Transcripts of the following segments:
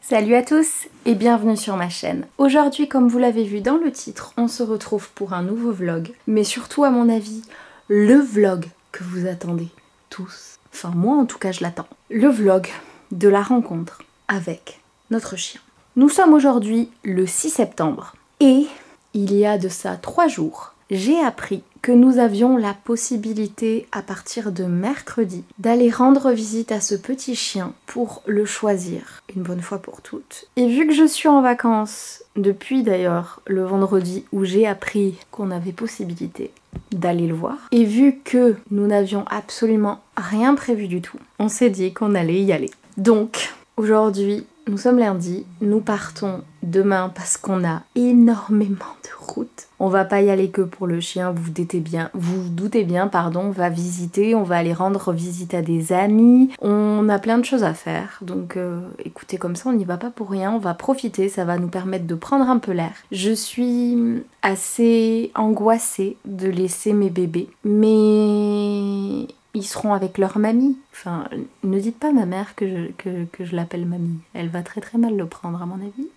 Salut à tous et bienvenue sur ma chaîne. Aujourd'hui, comme vous l'avez vu dans le titre, on se retrouve pour un nouveau vlog. Mais surtout, à mon avis, le vlog que vous attendez tous. Enfin, moi en tout cas, je l'attends. Le vlog de la rencontre avec notre chien. Nous sommes aujourd'hui le 6 septembre et il y a de ça 3 jours, j'ai appris que nous avions la possibilité à partir de mercredi d'aller rendre visite à ce petit chien pour le choisir une bonne fois pour toutes. Et vu que je suis en vacances depuis d'ailleurs le vendredi où j'ai appris qu'on avait possibilité d'aller le voir, et vu que nous n'avions absolument rien prévu du tout, on s'est dit qu'on allait y aller. Donc aujourd'hui, nous sommes lundi, nous partons demain parce qu'on a énormément de route. On va pas y aller que pour le chien, vous vous doutez bien, pardon, on va visiter, on va aller rendre visite à des amis, on a plein de choses à faire, donc écoutez, comme ça on n'y va pas pour rien, on va profiter, ça va nous permettre de prendre un peu l'air. Je suis assez angoissée de laisser mes bébés, mais ils seront avec leur mamie. Enfin, ne dites pas à ma mère que je l'appelle mamie. Elle va très mal le prendre à mon avis.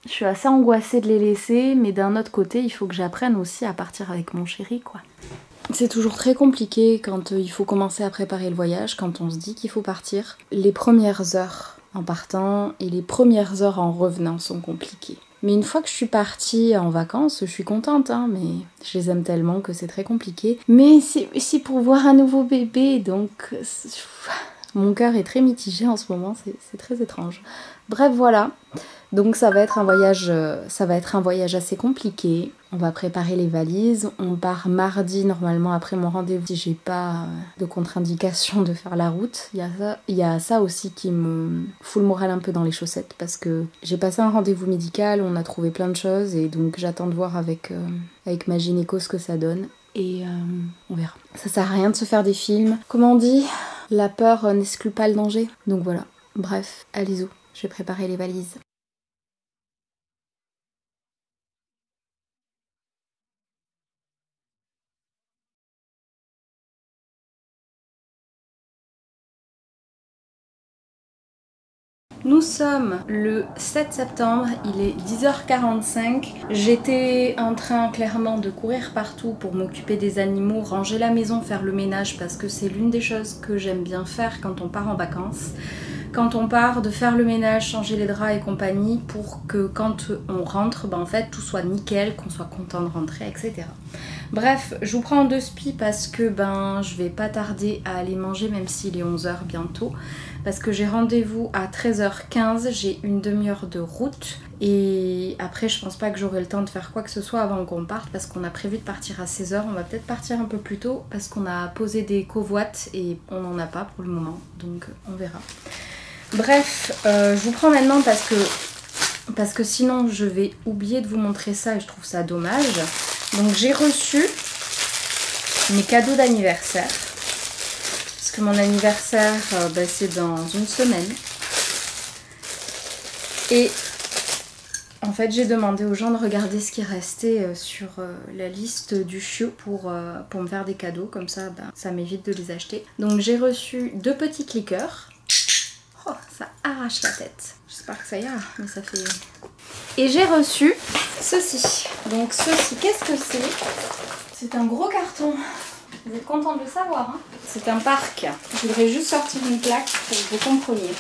Je suis assez angoissée de les laisser, mais d'un autre côté, il faut que j'apprenne aussi à partir avec mon chéri, quoi. C'est toujours très compliqué quand il faut commencer à préparer le voyage, quand on se dit qu'il faut partir. Les premières heures en partant et les premières heures en revenant sont compliquées. Mais une fois que je suis partie en vacances, je suis contente, hein, mais je les aime tellement que c'est très compliqué. Mais c'est pour voir un nouveau bébé, donc mon cœur est très mitigé en ce moment, c'est très étrange. Bref, voilà. Donc ça va être un voyage assez compliqué. On va préparer les valises. On part mardi normalement après mon rendez-vous si j'ai pas de contre-indication de faire la route. Il y a ça aussi qui me fout le moral un peu dans les chaussettes parce que j'ai passé un rendez-vous médical, on a trouvé plein de choses et donc j'attends de voir avec ma gynéco ce que ça donne. Et on verra. Ça sert à rien de se faire des films. Comment on dit ? La peur n'exclut pas le danger. Donc voilà. Bref, allez-y. Je vais préparer les valises. Nous sommes le 7 septembre, il est 10h45. J'étais en train clairement de courir partout pour m'occuper des animaux, ranger la maison, faire le ménage parce que c'est l'une des choses que j'aime bien faire quand on part en vacances. Quand on part, de faire le ménage, changer les draps et compagnie pour que quand on rentre, en fait tout soit nickel, qu'on soit content de rentrer, etc. Bref, je vous prends en deux spies parce que je vais pas tarder à aller manger même s'il est 11h bientôt. Parce que j'ai rendez-vous à 13h15, j'ai une demi-heure de route. Et après je pense pas que j'aurai le temps de faire quoi que ce soit avant qu'on parte parce qu'on a prévu de partir à 16h. On va peut-être partir un peu plus tôt parce qu'on a posé des covoites et on n'en a pas pour le moment. Donc on verra. Bref, je vous prends maintenant parce que sinon je vais oublier de vous montrer ça et je trouve ça dommage. Donc j'ai reçu mes cadeaux d'anniversaire. Parce que mon anniversaire, c'est dans une semaine. Et en fait, j'ai demandé aux gens de regarder ce qui restait sur la liste du chiot pour me faire des cadeaux. Comme ça, ça m'évite de les acheter. Donc j'ai reçu 2 petits clickers. Oh, ça arrache la tête. J'espère que ça ira, mais ça fait... Et j'ai reçu ceci. Donc ceci, qu'est-ce que c'est? C'est un gros carton. Vous êtes content de le savoir, hein? C'est un parc. Je voudrais juste sortir une plaque pour que vous compreniez.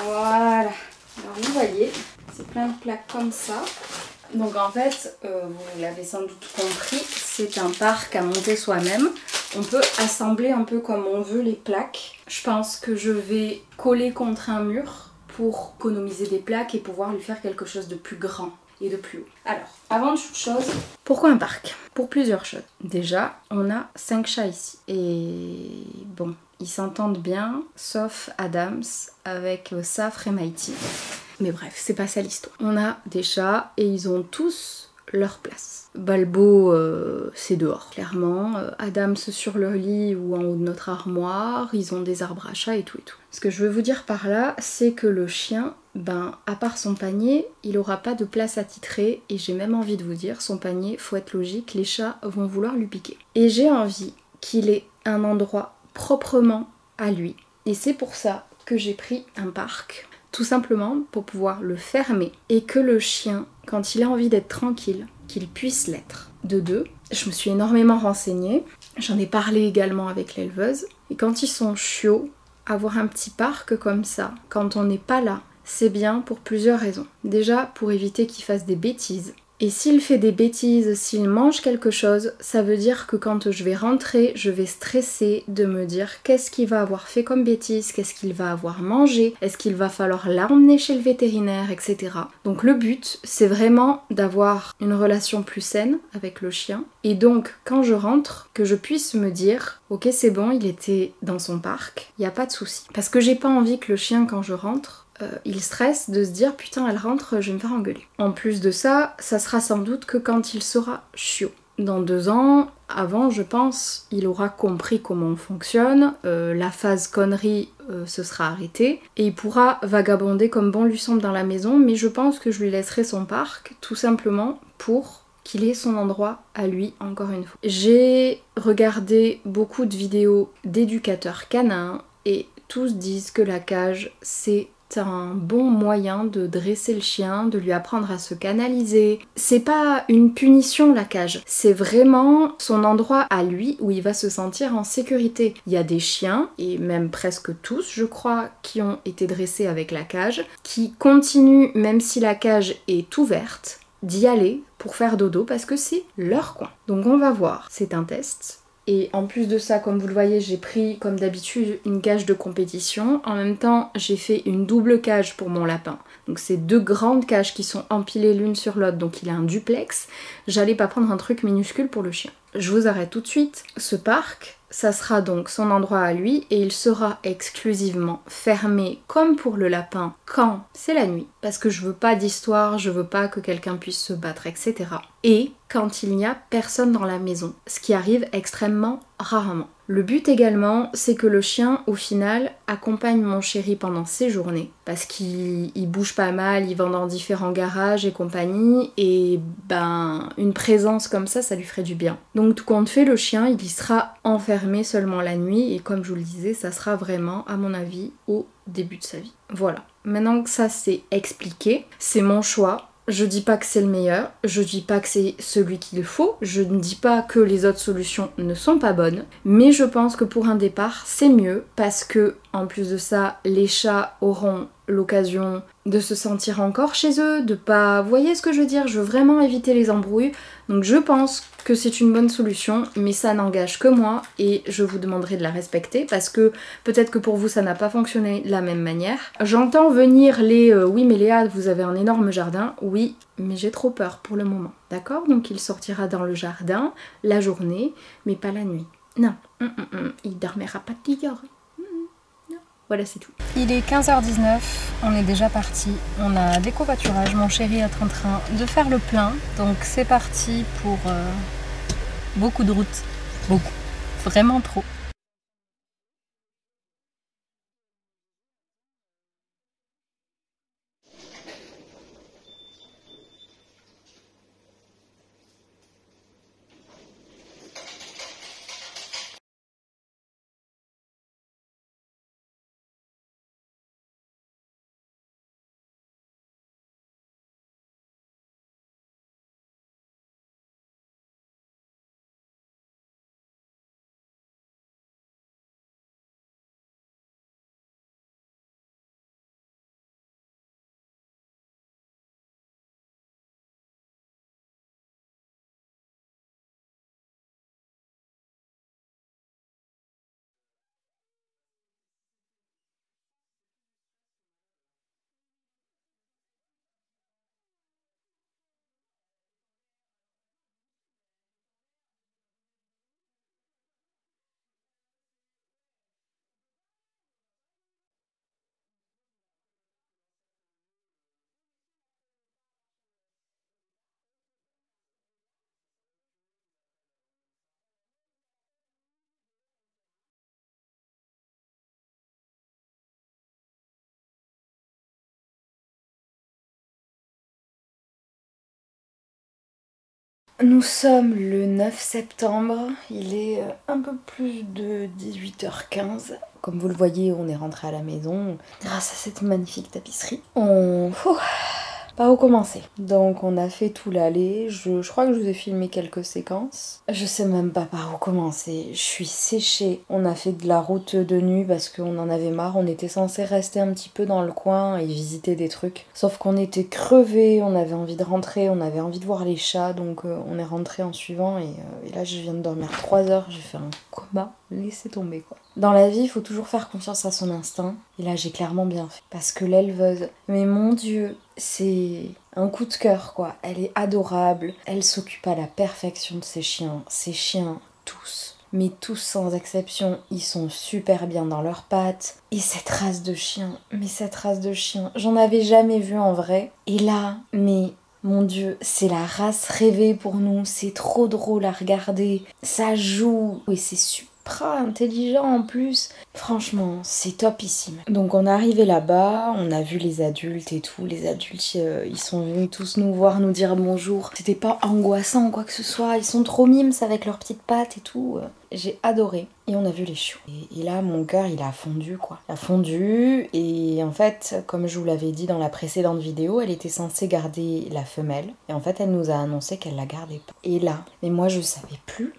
Voilà. Alors vous voyez, c'est plein de plaques comme ça. Donc en fait, vous l'avez sans doute compris, c'est un parc à monter soi-même. On peut assembler un peu comme on veut les plaques. Je pense que je vais coller contre un mur pour économiser des plaques et pouvoir lui faire quelque chose de plus grand et de plus haut. Alors, avant toute chose, pourquoi un parc? Pour plusieurs choses. Déjà, on a 5 chats ici. Et bon, ils s'entendent bien, sauf Adams avec Safre et Mighty. Mais bref, c'est pas ça l'histoire. On a des chats et ils ont tous leur place. Balbo, c'est dehors, clairement. Adams sur leur lit ou en haut de notre armoire. Ils ont des arbres à chat et tout et tout. Ce que je veux vous dire par là, c'est que le chien, à part son panier, il aura pas de place attitrée. Et j'ai même envie de vous dire, son panier, faut être logique, les chats vont vouloir lui piquer. Et j'ai envie qu'il ait un endroit proprement à lui. Et c'est pour ça que j'ai pris un parc Tout simplement pour pouvoir le fermer et que le chien, quand il a envie d'être tranquille, qu'il puisse l'être. De deux, je me suis énormément renseignée, j'en ai parlé également avec l'éleveuse, et quand ils sont chiots, avoir un petit parc comme ça, quand on n'est pas là, c'est bien pour plusieurs raisons. Déjà, pour éviter qu'il fasse des bêtises. Et s'il fait des bêtises, s'il mange quelque chose, ça veut dire que quand je vais rentrer, je vais stresser de me dire qu'est-ce qu'il va avoir fait comme bêtise, qu'est-ce qu'il va avoir mangé, est-ce qu'il va falloir l'emmener chez le vétérinaire, etc. Donc le but, c'est vraiment d'avoir une relation plus saine avec le chien. Et donc, quand je rentre, que je puisse me dire ok, c'est bon, il était dans son parc, il n'y a pas de souci. Parce que j'ai pas envie que le chien, quand je rentre, il stresse de se dire putain elle rentre, je vais me faire engueuler. En plus de ça, ça sera sans doute que quand il sera chiot. Dans 2 ans, avant je pense, il aura compris comment on fonctionne, la phase connerie se sera arrêtée et il pourra vagabonder comme bon lui semble dans la maison, mais je pense que je lui laisserai son parc tout simplement pour qu'il ait son endroit à lui encore une fois. J'ai regardé beaucoup de vidéos d'éducateurs canins et tous disent que la cage c'est un bon moyen de dresser le chien, de lui apprendre à se canaliser. C'est pas une punition la cage, c'est vraiment son endroit à lui où il va se sentir en sécurité. Il y a des chiens, et même presque tous je crois, qui ont été dressés avec la cage, qui continuent même si la cage est ouverte, d'y aller pour faire dodo parce que c'est leur coin. Donc on va voir, c'est un test. Et en plus de ça, comme vous le voyez, j'ai pris comme d'habitude une cage de compétition. En même temps, j'ai fait une double cage pour mon lapin. Donc c'est 2 grandes cages qui sont empilées l'une sur l'autre, donc il a un duplex. J'allais pas prendre un truc minuscule pour le chien. Je vous arrête tout de suite. Ce parc, ça sera donc son endroit à lui et il sera exclusivement fermé comme pour le lapin quand c'est la nuit. Parce que je veux pas d'histoire, je veux pas que quelqu'un puisse se battre, etc. Et quand il n'y a personne dans la maison, ce qui arrive extrêmement rarement. Le but également, c'est que le chien, au final, accompagne mon chéri pendant ses journées, parce qu'il bouge pas mal, il va dans différents garages et compagnie, et ben, une présence comme ça lui ferait du bien. Donc tout compte fait, le chien, il y sera enfermé seulement la nuit, et comme je vous le disais, ça sera vraiment, à mon avis, au début de sa vie. Voilà. Maintenant que ça c'est expliqué, c'est mon choix. Je dis pas que c'est le meilleur, je dis pas que c'est celui qu'il faut, je ne dis pas que les autres solutions ne sont pas bonnes, mais je pense que pour un départ, c'est mieux parce que, en plus de ça, les chats auront l'occasion de se sentir encore chez eux, de pas... Vous voyez ce que je veux dire? Je veux vraiment éviter les embrouilles, donc je pense que c'est une bonne solution, mais ça n'engage que moi et je vous demanderai de la respecter parce que peut-être que pour vous ça n'a pas fonctionné de la même manière. J'entends venir les oui mais Léa vous avez un énorme jardin, oui mais j'ai trop peur pour le moment, d'accord? Donc il sortira dans le jardin la journée mais pas la nuit. Non, il dormira pas de tigre. Voilà, c'est tout. Il est 15h19, on est déjà parti. On a des covoiturages, mon chéri est en train de faire le plein. Donc c'est parti pour beaucoup de routes. Beaucoup. Vraiment trop. Nous sommes le 9 septembre, il est un peu plus de 18h15. Comme vous le voyez, on est rentré à la maison grâce à cette magnifique tapisserie. Par où commencer? Donc on a fait tout l'aller, je crois que je vous ai filmé quelques séquences. Je sais même pas par où commencer, je suis séchée. On a fait de la route de nuit parce qu'on en avait marre, on était censé rester un petit peu dans le coin et visiter des trucs. Sauf qu'on était crevés, on avait envie de rentrer, on avait envie de voir les chats, donc on est rentré en suivant et là je viens de dormir 3 heures, j'ai fait un coma, laissez tomber quoi. Dans la vie, il faut toujours faire confiance à son instinct. Et là, j'ai clairement bien fait. Parce que l'éleveuse, mais mon Dieu, c'est un coup de cœur, quoi. Elle est adorable. Elle s'occupe à la perfection de ses chiens. Ses chiens, tous. Mais tous sans exception, ils sont super bien dans leurs pattes. Et cette race de chien, j'en avais jamais vu en vrai. Et là, mais... Mon Dieu, c'est la race rêvée pour nous, c'est trop drôle à regarder, ça joue, et c'est super intelligent en plus. Franchement, c'est topissime. Donc on est arrivé là-bas, on a vu les adultes et tout, les adultes ils sont venus tous nous voir, nous dire bonjour. C'était pas angoissant ou quoi que ce soit, ils sont trop mimes avec leurs petites pattes et tout. J'ai adoré. Et on a vu les chiots. Et là, mon cœur, il a fondu, quoi. Il a fondu, et en fait, comme je vous l'avais dit dans la précédente vidéo, elle était censée garder la femelle. Et en fait, elle nous a annoncé qu'elle la gardait pas. Et là, mais moi, je savais plus.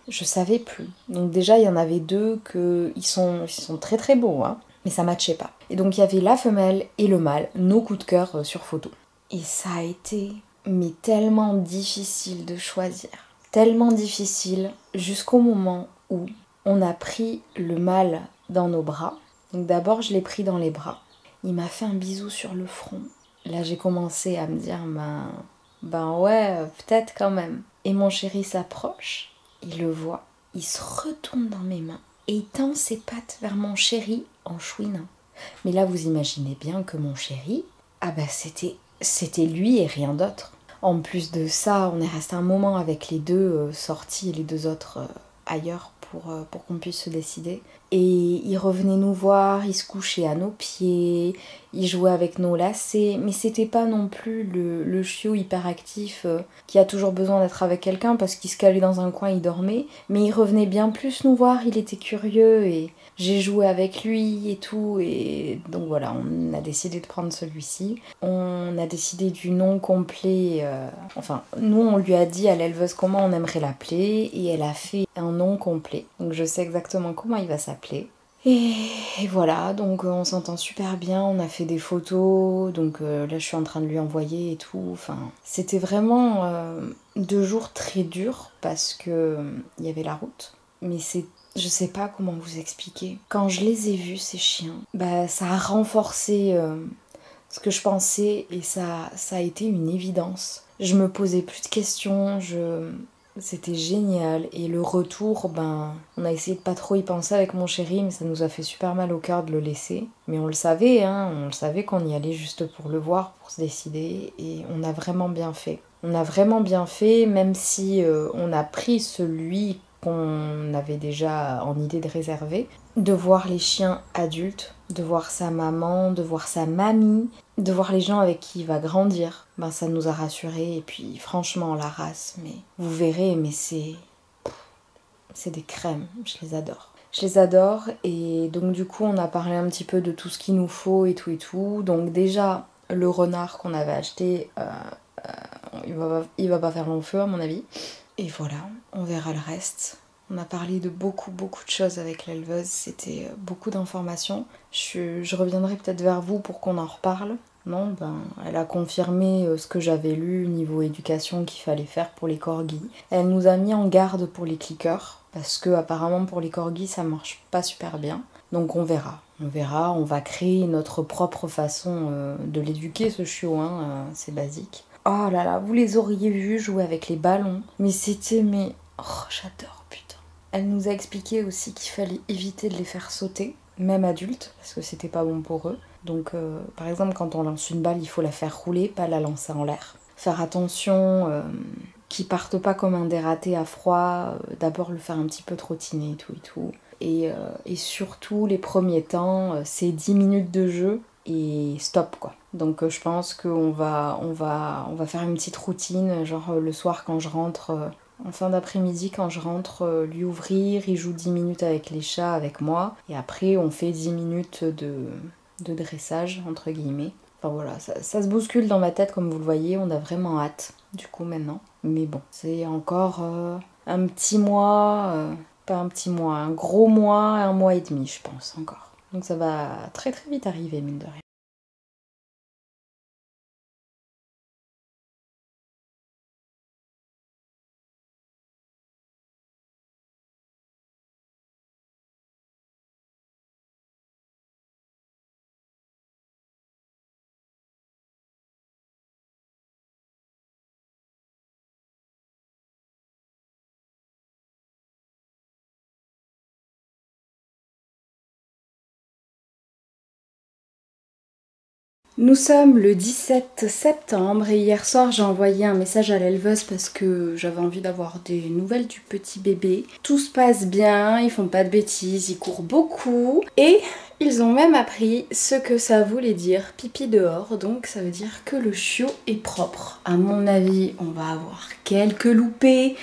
Donc déjà, il y en avait deux ils sont très très beaux, hein. Mais ça matchait pas. Et donc, il y avait la femelle et le mâle, nos coups de cœur sur photo. Et ça a été, mais tellement difficile de choisir. Tellement difficile, jusqu'au moment où on a pris le mâle dans nos bras. Donc d'abord, je l'ai pris dans les bras. Il m'a fait un bisou sur le front. Là, j'ai commencé à me dire, ben ouais, peut-être quand même. Et mon chéri s'approche, il le voit, il se retourne dans mes mains et il tend ses pattes vers mon chéri en chouinant. Mais là, vous imaginez bien que mon chéri, c'était lui et rien d'autre. En plus de ça, on est resté un moment avec les deux sortis et les deux autres ailleurs pour qu'on puisse se décider. Et il revenait nous voir, il se couchait à nos pieds, il jouait avec nos lacets, mais c'était pas non plus le chiot hyperactif qui a toujours besoin d'être avec quelqu'un parce qu'il se calait dans un coin, il dormait, mais il revenait bien plus nous voir, il était curieux et j'ai joué avec lui et tout, et donc voilà, on a décidé de prendre celui-ci. On a décidé du nom complet, enfin, nous on lui a dit à l'éleveuse comment on aimerait l'appeler, et elle a fait un nom complet. Donc je sais exactement comment il va s'appeler. Et voilà, donc on s'entend super bien, on a fait des photos, donc là je suis en train de lui envoyer et tout. Enfin, c'était vraiment 2 jours très durs parce que il y avait la route, mais je sais pas comment vous expliquer. Quand je les ai vus, ces chiens, bah ça a renforcé ce que je pensais, et ça a été une évidence. Je me posais plus de questions, c'était génial. Et le retour, on a essayé de pas trop y penser avec mon chéri, mais ça nous a fait super mal au cœur de le laisser. Mais on le savait, hein, on le savait qu'on y allait juste pour le voir, pour se décider, et on a vraiment bien fait. On a vraiment bien fait, même si on a pris celui qu'on avait déjà en idée de réserver, de voir les chiens adultes, de voir sa maman, de voir sa mamie, de voir les gens avec qui il va grandir, ça nous a rassurés. Et puis franchement, la race, mais vous verrez, mais c'est des crèmes, je les adore. Je les adore, et donc du coup on a parlé un petit peu de tout ce qu'il nous faut et tout et tout. Donc déjà, le renard qu'on avait acheté, il va pas faire long feu à mon avis. Et voilà, on verra le reste. On a parlé de beaucoup de choses avec l'éleveuse, c'était beaucoup d'informations. Je reviendrai peut-être vers vous pour qu'on en reparle. Non, elle a confirmé ce que j'avais lu niveau éducation qu'il fallait faire pour les corgis. Elle nous a mis en garde pour les cliqueurs, parce que apparemment pour les corgis ça marche pas super bien. Donc on verra, on va créer notre propre façon de l'éduquer, ce chiot, hein, c'est basique. Oh là là, vous les auriez vus jouer avec les ballons. Mais oh, j'adore, putain. Elle nous a expliqué aussi qu'il fallait éviter de les faire sauter, même adultes, parce que c'était pas bon pour eux. Donc, par exemple, quand on lance une balle, il faut la faire rouler, pas la lancer en l'air. Faire attention qu'ils partent pas comme un dératé à froid. D'abord, le faire un petit peu trottiner et tout et tout. Et surtout, les premiers temps, c'est 10 minutes de jeu et stop, quoi. Donc je pense qu'on va faire une petite routine, genre le soir quand je rentre, en fin d'après-midi quand je rentre lui ouvrir, il joue 10 minutes avec les chats, avec moi, et après on fait 10 minutes de dressage, entre guillemets. Enfin voilà, ça se bouscule dans ma tête comme vous le voyez, on a vraiment hâte du coup maintenant. Mais bon, c'est encore un petit mois, pas un petit mois, un gros mois, un mois et demi je pense encore. Donc ça va très très vite arriver mine de rien. Nous sommes le 17 septembre et hier soir j'ai envoyé un message à l'éleveuse parce que j'avais envie d'avoir des nouvelles du petit bébé. Tout se passe bien, ils font pas de bêtises, ils courent beaucoup et ils ont même appris ce que ça voulait dire pipi dehors, donc ça veut dire que le chiot est propre. À mon avis, on va avoir quelques loupés.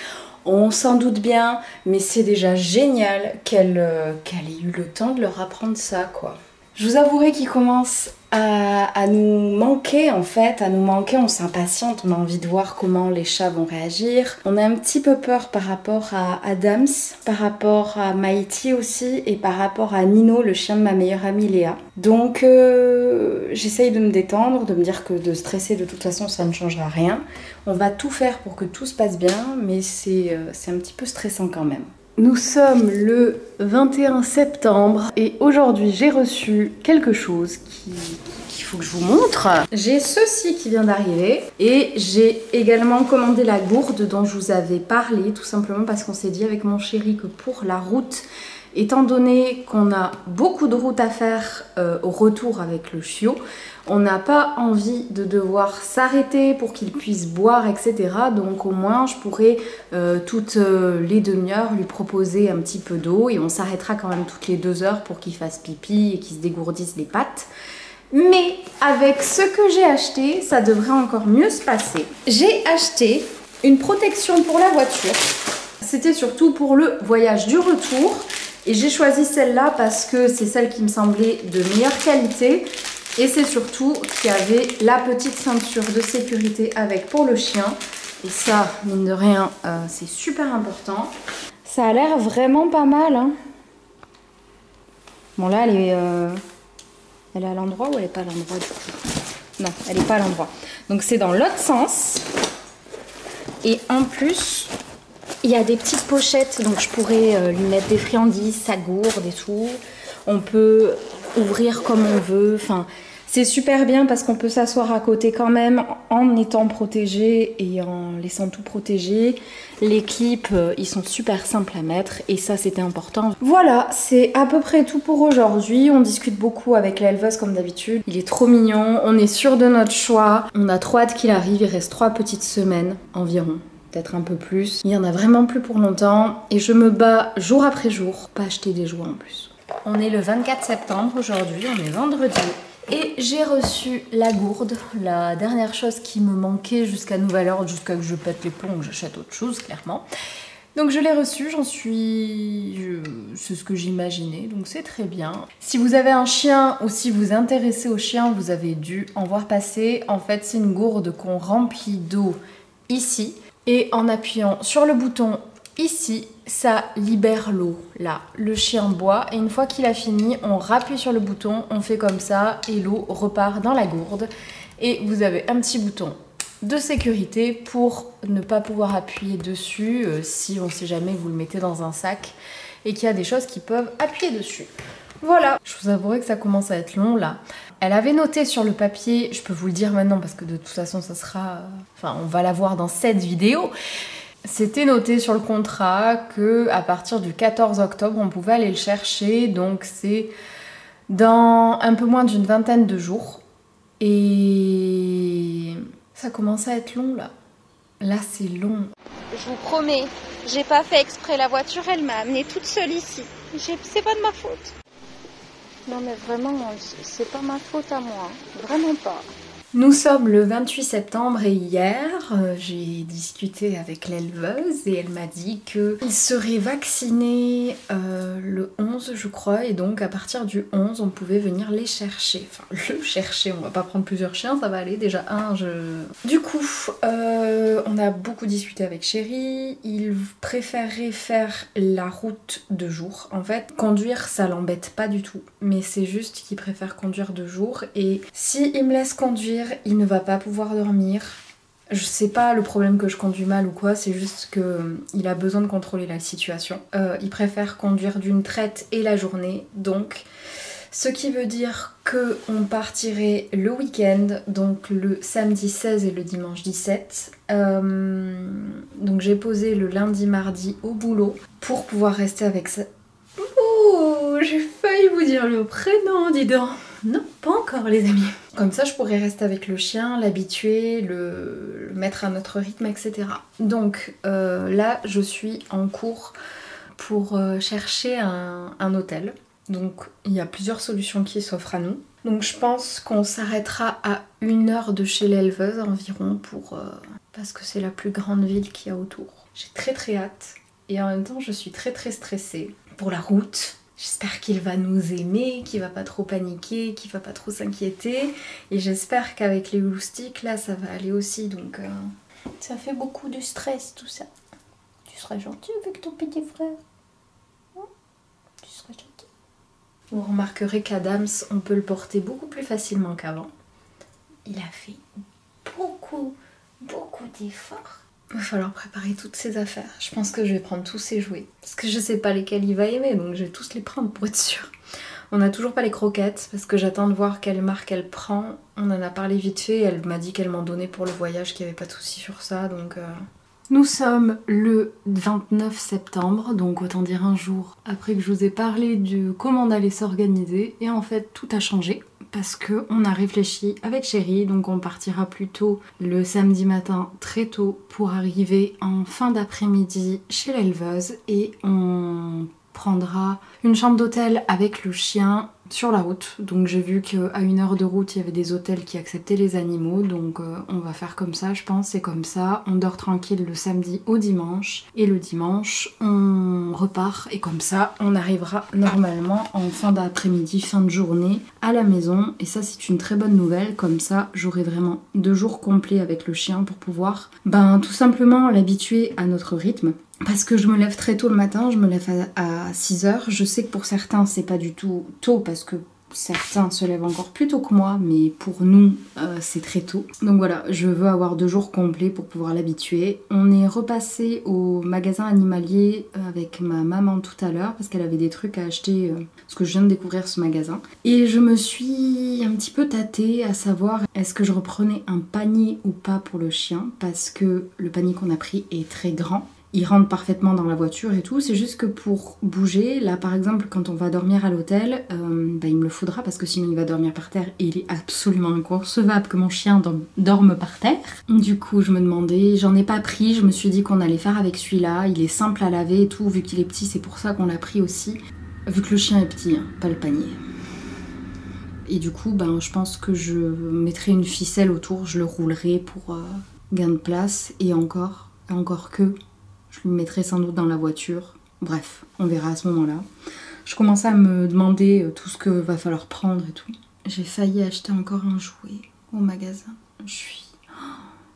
On s'en doute bien, mais c'est déjà génial qu'elle ait eu le temps de leur apprendre ça, quoi. Je vous avouerai qu'il commence à nous manquer en fait, on s'impatiente, on a envie de voir comment les chats vont réagir. On a un petit peu peur par rapport à Adams, par rapport à Mighty aussi et par rapport à Nino, le chien de ma meilleure amie Léa. Donc j'essaye de me détendre, de me dire que de stresser de toute façon ça ne changera rien. On va tout faire pour que tout se passe bien, mais c'est un petit peu stressant quand même. Nous sommes le 21 septembre et aujourd'hui j'ai reçu quelque chose qu'il faut que je vous montre. J'ai ceci qui vient d'arriver et j'ai également commandé la gourde dont je vous avais parlé, tout simplement parce qu'on s'est dit avec mon chéri que pour la route, étant donné qu'on a beaucoup de route à faire au retour avec le chiot, on n'a pas envie de devoir s'arrêter pour qu'il puisse boire, etc. Donc au moins je pourrais toutes les demi-heures lui proposer un petit peu d'eau et on s'arrêtera quand même toutes les 2 heures pour qu'il fasse pipi et qu'il se dégourdisse les pattes. Mais avec ce que j'ai acheté, ça devrait encore mieux se passer. J'ai acheté une protection pour la voiture. C'était surtout pour le voyage du retour. Et j'ai choisi celle-là parce que c'est celle qui me semblait de meilleure qualité. Et c'est surtout qu'il y avait la petite ceinture de sécurité avec pour le chien. Et ça, mine de rien, c'est super important. Ça a l'air vraiment pas mal. Hein. Bon là, elle est à l'endroit ou elle n'est pas à l'endroit du coup? Non, elle n'est pas à l'endroit. Donc c'est dans l'autre sens. Et en plus, il y a des petites pochettes. Donc je pourrais lui mettre des friandises, sa gourde et tout. On peut ouvrir comme on veut. Enfin, c'est super bien parce qu'on peut s'asseoir à côté quand même en étant protégé et en laissant tout protégé. Les clips, ils sont super simples à mettre et ça c'était important. Voilà, c'est à peu près tout pour aujourd'hui. On discute beaucoup avec l'éleveuse comme d'habitude. Il est trop mignon, on est sûr de notre choix. On a trop hâte qu'il arrive, il reste 3 petites semaines environ. Peut-être un peu plus. Il y en a vraiment plus pour longtemps et je me bats jour après jour, pas acheter des jouets en plus. On est le 24 septembre aujourd'hui, on est vendredi. Et j'ai reçu la gourde, la dernière chose qui me manquait jusqu'à nouvel ordre, jusqu'à que je pète les plombs, que j'achète autre chose, clairement. Donc je l'ai reçue, c'est ce que j'imaginais, donc c'est très bien. Si vous avez un chien ou si vous vous intéressez au chien, vous avez dû en voir passer. En fait, c'est une gourde qu'on remplit d'eau ici. Et en appuyant sur le bouton ici, ça libère l'eau, là. Le chien boit et une fois qu'il a fini, on rappuie sur le bouton, on fait comme ça et l'eau repart dans la gourde. Et vous avez un petit bouton de sécurité pour ne pas pouvoir appuyer dessus si on ne sait jamais vous le mettez dans un sac et qu'il y a des choses qui peuvent appuyer dessus. Voilà, je vous avouerai que ça commence à être long là. Elle avait noté sur le papier, je peux vous le dire maintenant parce que de toute façon ça sera... Enfin, on va la voir dans cette vidéo. C'était noté sur le contrat que à partir du 14 octobre, on pouvait aller le chercher. Donc c'est dans un peu moins d'une vingtaine de jours. Et ça commence à être long là. Là c'est long. Je vous promets, j'ai pas fait exprès. La voiture, elle m'a amenée toute seule ici. C'est pas de ma faute. Non mais vraiment, c'est pas ma faute à moi. Vraiment pas. Nous sommes le 28 septembre et hier, j'ai discuté avec l'éleveuse et elle m'a dit qu'il serait vacciné le 11 je crois, et donc à partir du 11 on pouvait venir les chercher. Enfin le chercher, on va pas prendre plusieurs chiens, ça va aller, déjà un Du coup, on a beaucoup discuté avec Chéri, il préférerait faire la route de jour. En fait, conduire ça l'embête pas du tout, mais c'est juste qu'il préfère conduire de jour, et si il me laisse conduire, il ne va pas pouvoir dormir. Je sais pas le problème que je conduis mal ou quoi, c'est juste que il a besoin de contrôler la situation. Il préfère conduire d'une traite et la journée, donc ce qui veut dire que on partirait le week-end, donc le samedi 16 et le dimanche 17. Donc j'ai posé le lundi mardi au boulot pour pouvoir rester avec ça. Oh, j'ai failli vous dire le prénom, dis donc. Non, pas encore les amis. Comme ça je pourrais rester avec le chien, l'habituer, le mettre à notre rythme, etc. Donc là je suis en cours pour chercher un hôtel. Donc il y a plusieurs solutions qui s'offrent à nous. Donc je pense qu'on s'arrêtera à 1 heure de chez l'éleveuse environ parce que c'est la plus grande ville qu'il y a autour. J'ai très hâte et en même temps je suis très stressée pour la route. J'espère qu'il va nous aimer, qu'il va pas trop paniquer, qu'il va pas trop s'inquiéter. Et j'espère qu'avec les loustiques, là, ça va aller aussi. Donc, ça fait beaucoup de stress, tout ça. Tu seras gentil avec ton petit frère. Hein? Tu seras gentil. Vous remarquerez qu'Adams, on peut le porter beaucoup plus facilement qu'avant. Il a fait beaucoup d'efforts. Il va falloir préparer toutes ses affaires. Je pense que je vais prendre tous ses jouets. Parce que je sais pas lesquels il va aimer, donc je vais tous les prendre pour être sûre. On n'a toujours pas les croquettes, parce que j'attends de voir quelle marque elle prend. On en a parlé vite fait, elle m'a dit qu'elle m'en donnait pour le voyage, qu'il n'y avait pas de soucis sur ça, donc... Nous sommes le 29 septembre, donc autant dire un jour après que je vous ai parlé de comment on allait s'organiser, et en fait tout a changé. Parce qu'on a réfléchi avec Chéri, donc on partira plutôt le samedi matin très tôt pour arriver en fin d'après-midi chez l'éleveuse et on prendra une chambre d'hôtel avec le chien sur la route. Donc j'ai vu qu'à 1 heure de route il y avait des hôtels qui acceptaient les animaux, donc on va faire comme ça je pense, c'est comme ça, on dort tranquille le samedi au dimanche et le dimanche on repart et comme ça on arrivera normalement en fin d'après-midi, fin de journée à la maison, et ça c'est une très bonne nouvelle, comme ça j'aurai vraiment 2 jours complets avec le chien pour pouvoir tout simplement l'habituer à notre rythme. Parce que je me lève très tôt le matin, je me lève à 6 h. Je sais que pour certains c'est pas du tout tôt parce que certains se lèvent encore plus tôt que moi, mais pour nous c'est très tôt. Donc voilà, je veux avoir 2 jours complets pour pouvoir l'habituer. On est repassé au magasin animalier avec ma maman tout à l'heure parce qu'elle avait des trucs à acheter, parce que je viens de découvrir ce magasin. Et je me suis un petit peu tâtée à savoir est-ce que je reprenais un panier ou pas pour le chien, parce que le panier qu'on a pris est très grand. Il rentre parfaitement dans la voiture et tout, c'est juste que pour bouger, là par exemple quand on va dormir à l'hôtel, il me le faudra parce que sinon il va dormir par terre et il est absolument inconcevable que mon chien dorme par terre. Du coup je me demandais, j'en ai pas pris, je me suis dit qu'on allait faire avec celui-là, il est simple à laver et tout, vu qu'il est petit c'est pour ça qu'on l'a pris aussi, vu que le chien est petit, hein, pas le panier. Et du coup je pense que je mettrai une ficelle autour, je le roulerai pour gain de place, et encore que... Je le mettrai sans doute dans la voiture. Bref, on verra à ce moment-là. Je commençais à me demander tout ce que va falloir prendre et tout. J'ai failli acheter encore un jouet au magasin. Je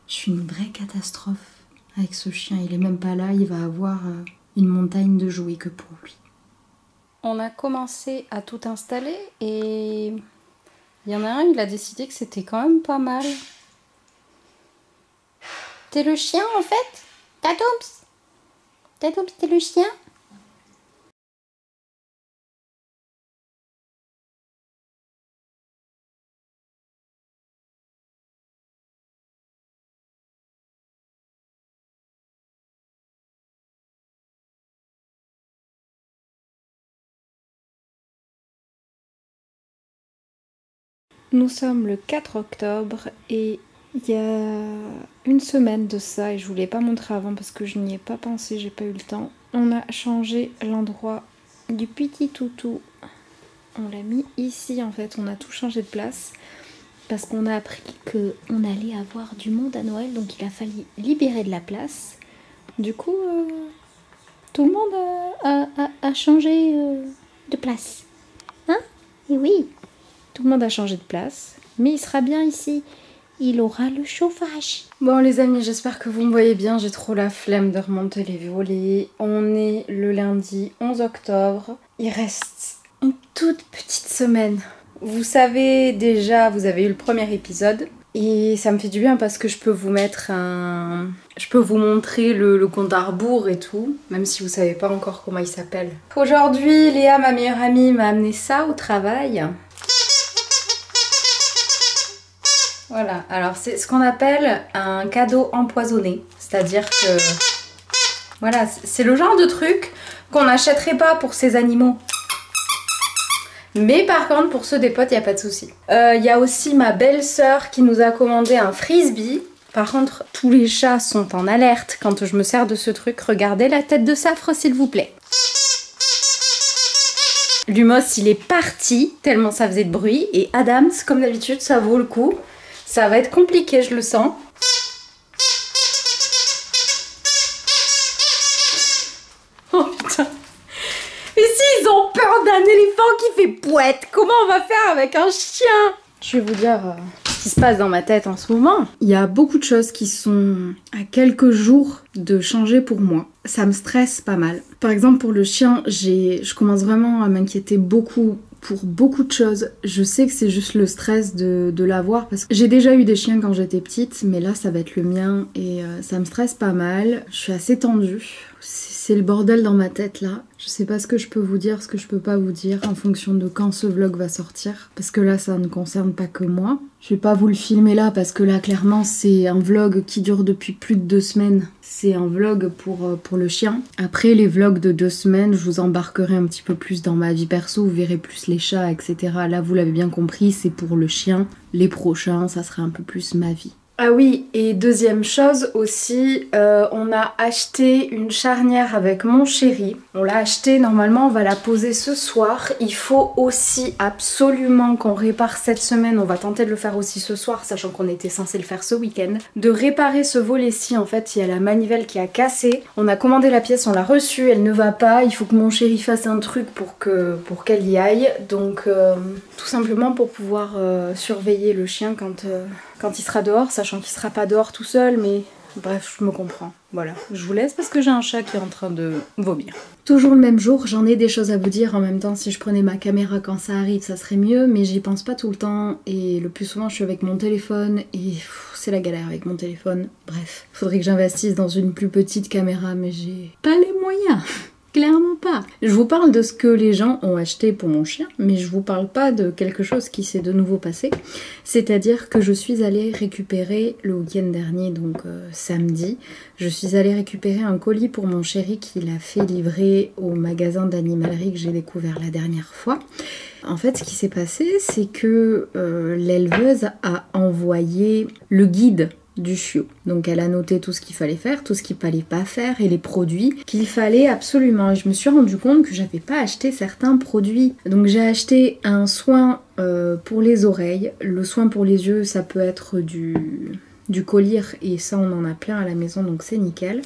suis une vraie catastrophe avec ce chien. Il est même pas là, il va avoir une montagne de jouets que pour lui. On a commencé à tout installer et il y en a un, il a décidé que c'était quand même pas mal. T'es le chien en fait? Tatoums? Tatoums, t'es le chien? Nous sommes le 4 octobre et il y a une semaine de ça, et je vous l'ai pas montré avant parce que je n'y ai pas pensé, j'ai pas eu le temps. On a changé l'endroit du petit toutou. On l'a mis ici en fait, on a tout changé de place. parce qu'on a appris qu'on allait avoir du monde à Noël, donc il a fallu libérer de la place. Du coup, tout le monde a changé de place. Hein? Et oui, tout le monde a changé de place, mais il sera bien ici. Il aura le chauffage. Bon les amis, j'espère que vous me voyez bien. J'ai trop la flemme de remonter les volets. On est le lundi 11 octobre. Il reste une toute petite semaine. Vous savez déjà, vous avez eu le premier épisode. Et ça me fait du bien parce que je peux vous mettre un... Je peux vous montrer le compte à rebours et tout. Même si vous savez pas encore comment il s'appelle. Aujourd'hui, Léa, ma meilleure amie, m'a amené ça au travail. Voilà, alors c'est ce qu'on appelle un cadeau empoisonné. C'est-à-dire que... Voilà, c'est le genre de truc qu'on n'achèterait pas pour ses animaux. Mais par contre, pour ceux des potes, il n'y a pas de souci. Il y a aussi ma belle-sœur qui nous a commandé un frisbee. Par contre, tous les chats sont en alerte quand je me sers de ce truc. Regardez la tête de Safre, s'il vous plaît. Lumos, il est parti, tellement ça faisait de bruit. Et Adams, comme d'habitude, ça vaut le coup. Ça va être compliqué, je le sens. Oh putain. Et si ils ont peur d'un éléphant qui fait pouette, comment on va faire avec un chien? Je vais vous dire ce qui se passe dans ma tête en ce moment. Il y a beaucoup de choses qui sont à quelques jours de changer pour moi. Ça me stresse pas mal. Par exemple, pour le chien, je commence vraiment à m'inquiéter beaucoup pour beaucoup de choses. Je sais que c'est juste le stress de l'avoir parce que j'ai déjà eu des chiens quand j'étais petite, mais là ça va être le mien et ça me stresse pas mal. Je suis assez tendue. C'est le bordel dans ma tête là. Je sais pas ce que je peux vous dire, ce que je peux pas vous dire en fonction de quand ce vlog va sortir. Parce que là ça ne concerne pas que moi. Je vais pas vous le filmer là parce que là clairement c'est un vlog qui dure depuis plus de 2 semaines. C'est un vlog pour le chien. Après les vlogs de 2 semaines, je vous embarquerai un petit peu plus dans ma vie perso. Vous verrez plus les chats, etc. Là vous l'avez bien compris, c'est pour le chien. Les prochains, ça sera un peu plus ma vie. Ah oui, et deuxième chose aussi, on a acheté une charnière avec mon chéri. On l'a acheté, normalement on va la poser ce soir. Il faut aussi absolument qu'on répare cette semaine, on va tenter de le faire aussi ce soir, sachant qu'on était censé le faire ce week-end. De réparer ce volet-ci, en fait, il y a la manivelle qui a cassé. On a commandé la pièce, on l'a reçue, elle ne va pas. Il faut que mon chéri fasse un truc pour qu'elle y aille. Donc tout simplement pour pouvoir surveiller le chien quand il sera dehors, sachant qu'il sera pas dehors tout seul, mais bref, je me comprends. Voilà, je vous laisse parce que j'ai un chat qui est en train de vomir. Toujours le même jour, j'en ai des choses à vous dire. En même temps, si je prenais ma caméra quand ça arrive, ça serait mieux, mais j'y pense pas tout le temps. Et le plus souvent, je suis avec mon téléphone et c'est la galère avec mon téléphone. Bref, faudrait que j'investisse dans une plus petite caméra, mais j'ai pas les moyens. Clairement pas. Je vous parle de ce que les gens ont acheté pour mon chien, mais je vous parle pas de quelque chose qui s'est de nouveau passé. C'est-à-dire que je suis allée récupérer le week-end dernier, donc samedi, je suis allée récupérer un colis pour mon chéri qu'il a fait livrer au magasin d'animalerie que j'ai découvert la dernière fois. En fait, ce qui s'est passé, c'est que l'éleveuse a envoyé le guide du chiot. Donc elle a noté tout ce qu'il fallait faire, tout ce qu'il fallait pas faire et les produits qu'il fallait absolument. Et je me suis rendu compte que j'avais pas acheté certains produits. Donc j'ai acheté un soin pour les oreilles. Le soin pour les yeux, ça peut être du collyre et ça on en a plein à la maison donc c'est nickel.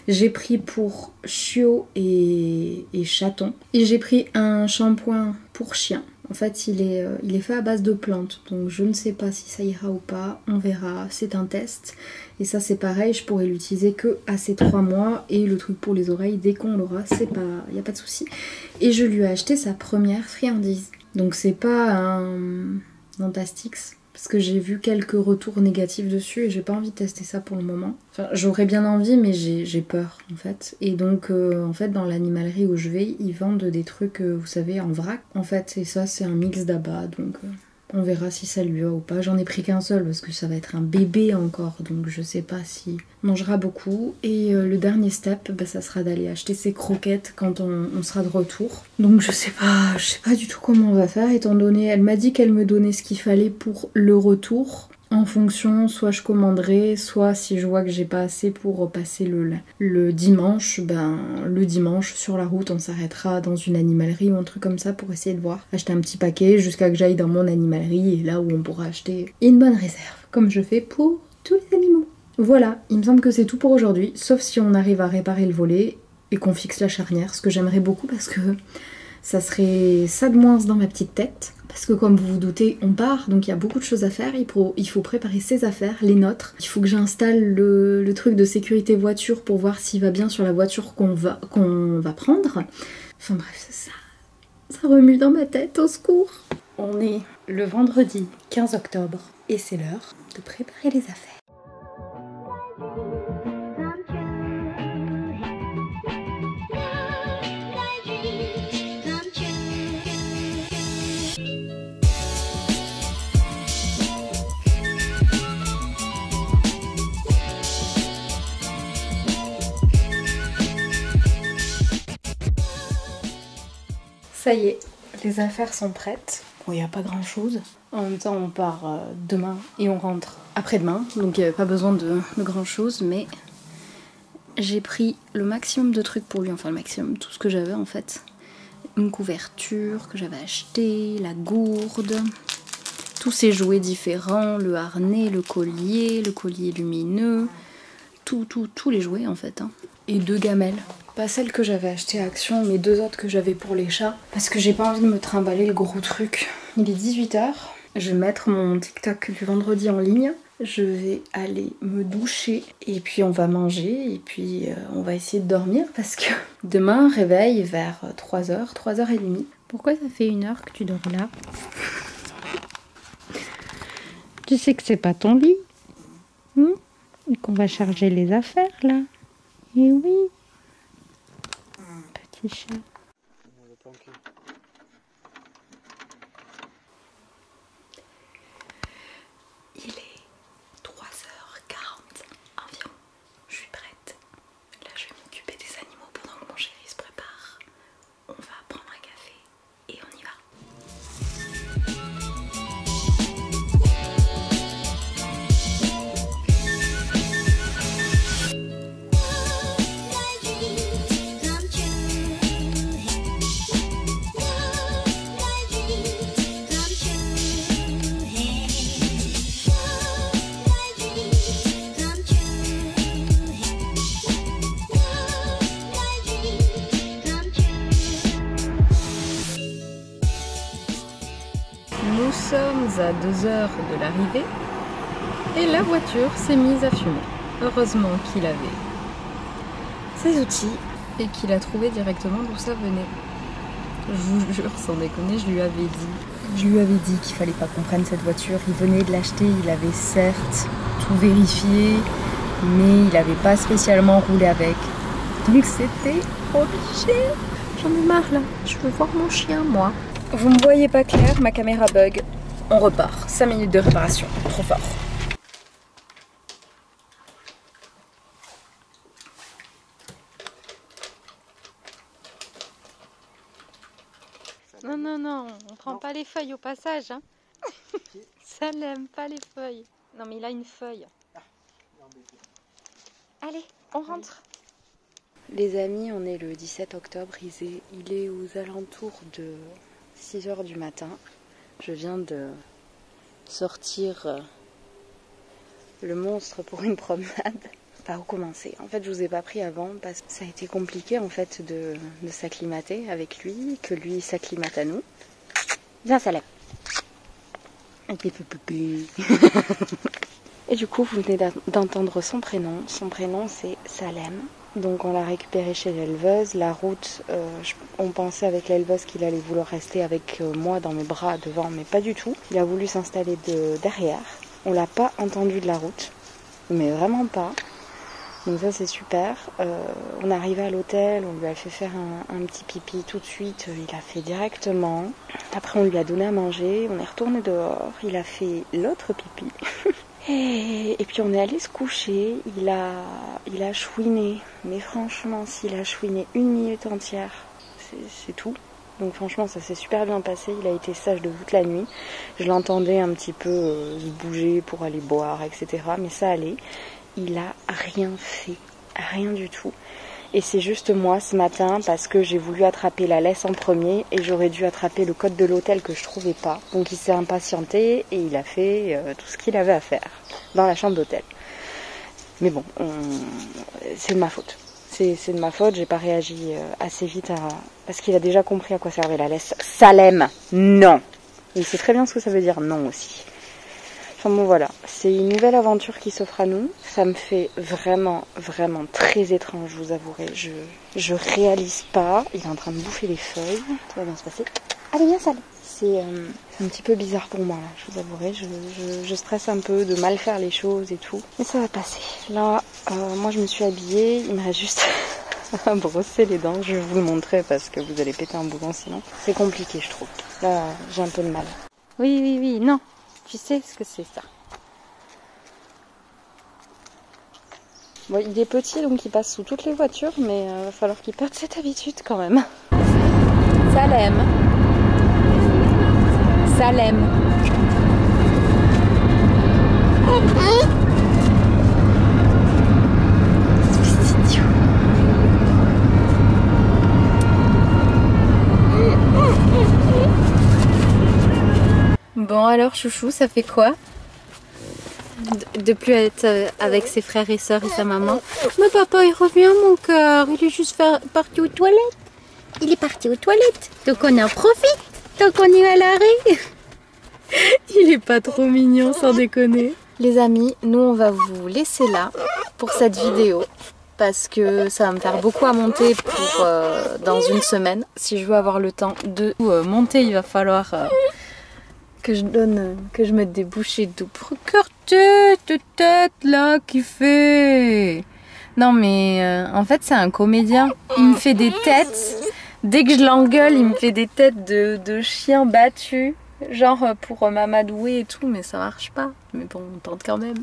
J'ai pris pour chiot et chaton. Et j'ai pris un shampoing pour chien. En fait, il est fait à base de plantes, donc je ne sais pas si ça ira ou pas, on verra, c'est un test. Et ça c'est pareil, je pourrais l'utiliser que à ces 3 mois, et le truc pour les oreilles, dès qu'on l'aura, c'est pas, y a pas de souci. Et je lui ai acheté sa première friandise. Donc c'est pas un Antastix, parce que j'ai vu quelques retours négatifs dessus et j'ai pas envie de tester ça pour le moment. Enfin, j'aurais bien envie, mais j'ai peur en fait. Et donc en fait dans l'animalerie où je vais, ils vendent des trucs, vous savez, en vrac en fait. Et ça c'est un mix d'abat, donc on verra si ça lui va ou pas. J'en ai pris qu'un seul parce que ça va être un bébé encore, donc je sais pas s'il mangera beaucoup. Et le dernier step, bah, ça sera d'aller acheter ses croquettes quand on sera de retour. Donc je sais pas du tout comment on va faire, étant donné, elle m'a dit qu'elle me donnait ce qu'il fallait pour le retour. En fonction, soit je commanderai, soit si je vois que j'ai pas assez pour passer le dimanche, ben le dimanche sur la route on s'arrêtera dans une animalerie ou un truc comme ça pour essayer de voir. Acheter un petit paquet jusqu'à que j'aille dans mon animalerie et là où on pourra acheter une bonne réserve, comme je fais pour tous les animaux. Voilà, il me semble que c'est tout pour aujourd'hui, sauf si on arrive à réparer le volet et qu'on fixe la charnière, ce que j'aimerais beaucoup parce que ça serait ça de moins dans ma petite tête. Parce que comme vous vous doutez, on part, donc il y a beaucoup de choses à faire, il faut préparer ses affaires, les nôtres. Il faut que j'installe le truc de sécurité voiture pour voir s'il va bien sur la voiture qu'on va prendre. Enfin bref, ça remue dans ma tête, au secours. On est le vendredi 15 octobre et c'est l'heure de préparer les affaires. Ça y est, les affaires sont prêtes. Bon, il n'y a pas grand chose. En même temps, on part demain et on rentre après-demain. Donc il n'y avait pas besoin de grand chose. Mais j'ai pris le maximum de trucs pour lui. Enfin, le maximum, tout ce que j'avais en fait. Une couverture que j'avais achetée, la gourde, tous ces jouets différents, le harnais, le collier lumineux, tous les jouets en fait. Et 2 gamelles. Pas celles que j'avais achetées à Action, mais 2 autres que j'avais pour les chats. Parce que j'ai pas envie de me trimballer le gros truc. Il est 18h. Je vais mettre mon TikTok du vendredi en ligne. Je vais aller me doucher. Et puis on va manger. Et puis on va essayer de dormir. Parce que demain, réveil vers 3h, 3h30. Pourquoi ça fait 1 heure que tu dors là? Tu sais que c'est pas ton lit. Et qu'on va charger les affaires là. Et oui. Petit chat. Il est 3h40 environ. Je suis prête. Là, je vais m'occuper des animaux pendant que mon chéri se prépare. On va prendre un café et on y va. Nous sommes à 2 heures de l'arrivée et la voiture s'est mise à fumer. Heureusement qu'il avait ses outils et qu'il a trouvé directement d'où ça venait. Je vous jure, sans déconner, je lui avais dit qu'il fallait pas qu'on prenne cette voiture. Il venait de l'acheter, il avait certes tout vérifié, mais il n'avait pas spécialement roulé avec. Donc c'était obligé. J'en ai marre là, je veux voir mon chien moi. Vous me voyez pas clair, ma caméra bug. On repart. 5 minutes de réparation. Trop fort. Non, non, non, on prend pas les feuilles au passage. Hein. Ça n'aime pas les feuilles. Non, mais il a une feuille. Allez, on rentre. Les amis, on est le 17 octobre. Il est aux alentours de 6h du matin. Je viens de sortir le monstre pour une promenade. Par où commencer? En fait, je vous ai pas pris avant parce que ça a été compliqué en fait de s'acclimater avec lui, que lui s'acclimate à nous. Viens, Salem. Et du coup, vous venez d'entendre son prénom. Son prénom, c'est Salem. Donc, on l'a récupéré chez l'éleveuse. La route, on pensait avec l'éleveuse qu'il allait vouloir rester avec moi dans mes bras devant, mais pas du tout. Il a voulu s'installer derrière. On l'a pas entendu de la route, mais vraiment pas. Donc ça c'est super. On est arrivé à l'hôtel, on lui a fait faire un petit pipi tout de suite, il a fait directement. Après on lui a donné à manger, on est retourné dehors, il a fait l'autre pipi. Et puis on est allé se coucher, il a chouiné. Mais franchement, s'il a chouiné 1 minute entière, c'est tout. Donc franchement ça s'est super bien passé, il a été sage de toute la nuit. Je l'entendais un petit peu se bouger pour aller boire, etc. Mais ça allait. Il a rien fait, rien du tout. Et c'est juste moi ce matin parce que j'ai voulu attraper la laisse en premier et j'aurais dû attraper le code de l'hôtel que je trouvais pas. Donc il s'est impatienté et il a fait tout ce qu'il avait à faire dans la chambre d'hôtel. Mais bon, c'est de ma faute. C'est de ma faute, j'ai pas réagi assez vite parce qu'il a déjà compris à quoi servait la laisse. Salem, non. Et il sait très bien ce que ça veut dire non aussi. Enfin bon voilà, c'est une nouvelle aventure qui s'offre à nous. Ça me fait vraiment, vraiment très étrange, je vous avouerai. Je réalise pas. Il est en train de bouffer les feuilles. Tout va bien se passer. Allez, viens, Sal. C'est un petit peu bizarre pour moi là, je vous avouerai. Je stresse un peu de mal faire les choses et tout. Mais ça va passer. Là, moi je me suis habillée. Il me reste juste à brosser les dents. Je vais vous le montrer parce que vous allez péter un boulon sinon. C'est compliqué je trouve. Là, j'ai un peu de mal. Oui, oui, oui, non. Tu sais ce que c'est ça. Bon, il est petit donc il passe sous toutes les voitures, mais il va falloir qu'il perde cette habitude quand même. Salem. Salem. Bon alors chouchou, ça fait quoi de plus être avec ses frères et sœurs et sa maman? Mais papa il revient mon cœur, il est juste parti aux toilettes. Il est parti aux toilettes, donc on en profite, donc on est à l'arrêt. Il est pas trop mignon sans déconner. Les amis, nous on va vous laisser là pour cette vidéo. Parce que ça va me faire beaucoup à monter pour dans une semaine. Si je veux avoir le temps de monter, il va falloir que je mette des bouchées d'eau. Regardez cette tête là qui fait. Non mais en fait c'est un comédien. Il me fait des têtes. Dès que je l'engueule, il me fait des têtes de chiens battus. Genre pour m'amadouer et tout, mais ça marche pas. Mais bon, on tente quand même.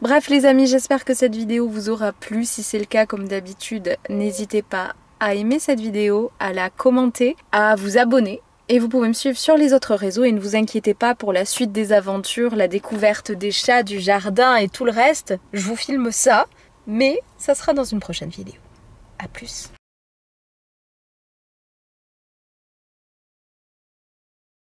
Bref les amis, j'espère que cette vidéo vous aura plu. Si c'est le cas, comme d'habitude, n'hésitez pas à aimer cette vidéo, à la commenter, à vous abonner. Et vous pouvez me suivre sur les autres réseaux et ne vous inquiétez pas pour la suite des aventures, la découverte des chats, du jardin et tout le reste. Je vous filme ça, mais ça sera dans une prochaine vidéo. A plus.